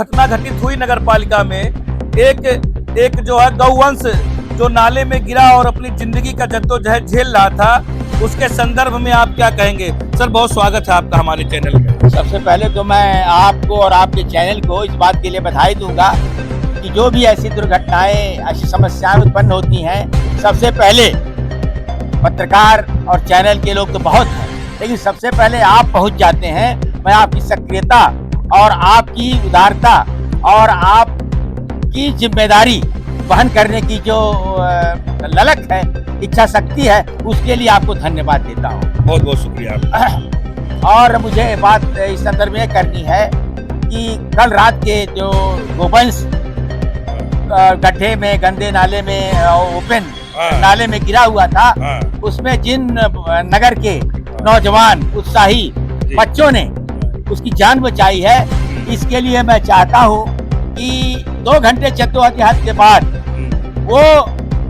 घटना घटित हुई नगर पालिका में। एक जो है गौवंश जो नाले में गिरा और अपनी जिंदगी का जद्दोजहद झेल रहा था, उसके संदर्भ में आप क्या कहेंगे? सर, बहुत स्वागत है आपका हमारे चैनल में। सबसे पहले तो मैं आपको और आपके चैनल को इस बात के लिए बधाई दूंगा कि जो भी ऐसी दुर्घटनाएं, ऐसी समस्याएं उत्पन्न होती हैं, सबसे पहले पत्रकार और चैनल के लोग तो बहुत हैं, लेकिन सबसे पहले आप पहुंच जाते हैं। मैं आपकी सक्रियता और आपकी उदारता और आपकी जिम्मेदारी वहन करने की जो ललक है, इच्छा शक्ति है, उसके लिए आपको धन्यवाद देता हूँ। बहुत बहुत शुक्रिया आपका। और मुझे बात इस संदर्भ में करनी है कि कल रात के जो गोवंश गड्ढे में, गंदे नाले में, ओपन नाले में गिरा हुआ था, उसमें जिन नगर के नौजवान उत्साही बच्चों ने उसकी जान बचाई है, इसके लिए मैं चाहता हूँ कि 2 घंटे जद्दोजहद के बाद वो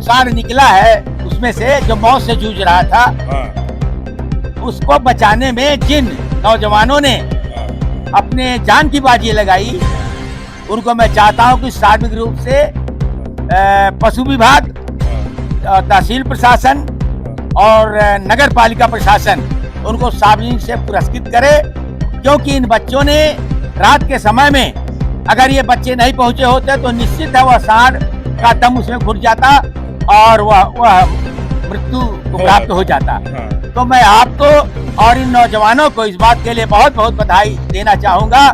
सांड निकला है उसमें से, जो मौत से जूझ रहा था, उसको बचाने में जिन नौजवानों ने अपने जान की बाजी लगाई, उनको मैं चाहता हूं कि सार्वजनिक रूप से पशु विभाग, तहसील प्रशासन और नगर पालिका प्रशासन उनको सार्वजनिक से पुरस्कृत करे, क्योंकि इन बच्चों ने रात के समय में अगर ये बच्चे नहीं पहुंचे होते तो निश्चित है वह सांड का दम उसमें घुट जाता और वह मृत्यु को प्राप्त हो जाता। तो मैं आपको और इन नौजवानों को इस बात के लिए बहुत बहुत बधाई देना चाहूंगा,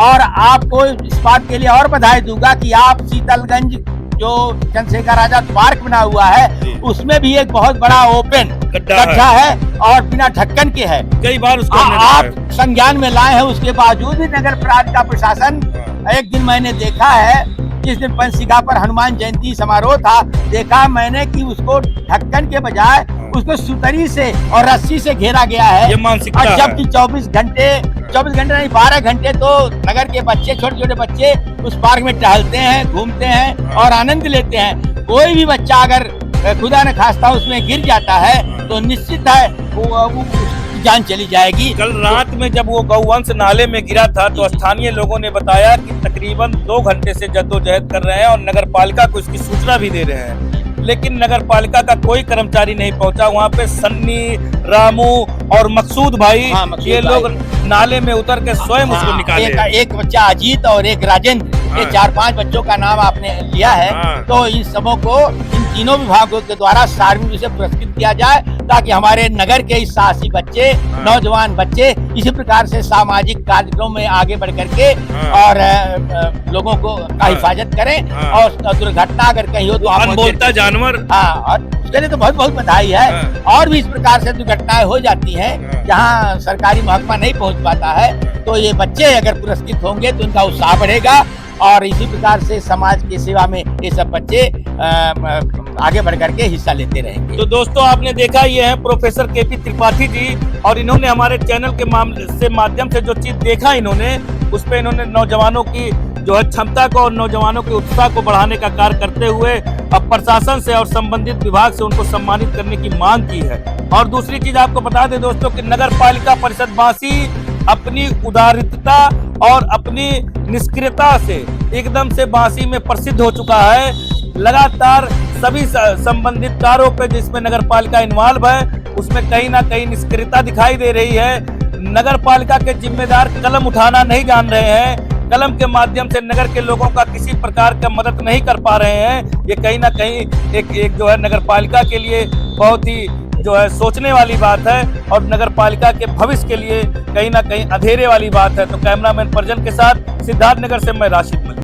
और आपको इस बात के लिए और बधाई दूंगा कि आप शीतलगंज जो चंद्रशेखर आजाद पार्क बना हुआ है, उसमें भी एक बहुत बड़ा ओपन गड्ढा है और बिना ढक्कन के है। कई बार उसको आप संज्ञान में लाए हैं, उसके बावजूद भी नगर पालिका प्रशासन, एक दिन मैंने देखा है जिस दिन पंचशिखा पर हनुमान जयंती समारोह था, देखा मैंने कि उसको ढक्कन के बजाय उसको सुतरी से और रस्सी से घेरा गया है। ये मानसिकता और जबकि 24 घंटे नहीं 12 घंटे तो नगर के बच्चे, छोटे छोटे बच्चे उस पार्क में टहलते हैं, घूमते हैं और आनंद लेते हैं। कोई भी बच्चा अगर खुदा न खास्ता उसमें गिर जाता है तो निश्चित है वो जान चली जाएगी। कल रात में जब वो गौवंश नाले में गिरा था तो स्थानीय लोगों ने बताया कि तकरीबन 2 घंटे से जद्दोजहद कर रहे हैं और नगर पालिका को इसकी सूचना भी दे रहे हैं, लेकिन नगर पालिका का कोई कर्मचारी नहीं पहुंचा। वहां पे सन्नी, रामू और मकसूद भाई, ये लोग नाले में उतर के स्वयं उसको निकाले। एक बच्चा अजीत और एक राजेंद्र, ये 4-5 बच्चों का नाम आपने लिया है। तो इन सबों को, इन तीनों विभागों के द्वारा सार्वजनिक से पुरस्कृत किया जाए, ताकि हमारे नगर के इस साहसी बच्चे, नौजवान बच्चे इसी प्रकार से सामाजिक कार्यक्रमों में आगे बढ़ करके और लोगों को का हिफाजत करें, और दुर्घटना अगर कहीं हो तो अनबोलता जानवर। और उसके लिए तो बहुत बहुत बधाई है। और भी इस प्रकार से दुर्घटनाएं हो जाती हैं जहां सरकारी महकमा नहीं पहुंच पाता है, तो ये बच्चे अगर पुरस्कृत होंगे तो इनका उत्साह बढ़ेगा, और इसी प्रकार से समाज की सेवा में ये सब बच्चे आगे बढ़ करके हिस्सा लेते रहेंगे। तो दोस्तों, आपने देखा, ये है प्रोफेसर केपी त्रिपाठी जी, और इन्होंने हमारे चैनल के माध्यम से जो चीज देखा इन्होंने, उस पर इन्होंने नौजवानों की जो है क्षमता को और नौजवानों के उत्साह को बढ़ाने का कार्य करते हुए अब प्रशासन से और संबंधित विभाग से उनको सम्मानित करने की मांग की है। और दूसरी चीज आपको बता दें दोस्तों कि नगर पालिका परिषद बासी अपनी उदारता और अपनी निष्क्रियता से एकदम से बासी में प्रसिद्ध हो चुका है। लगातार सभी संबंधित कार्यों पे जिसमें नगर पालिका इन्वॉल्व है, उसमें कहीं ना कहीं निष्क्रियता दिखाई दे रही है। नगर पालिका के जिम्मेदार कलम उठाना नहीं जान रहे हैं, कलम के माध्यम से नगर के लोगों का किसी प्रकार का मदद नहीं कर पा रहे हैं। ये कहीं ना कहीं एक जो है नगर पालिका के लिए बहुत ही जो है सोचने वाली बात है, और नगर पालिका के भविष्य के लिए कहीं ना कहीं अंधेरे वाली बात है। तो कैमरामैन परजन के साथ सिद्धार्थनगर से मैं राशिद।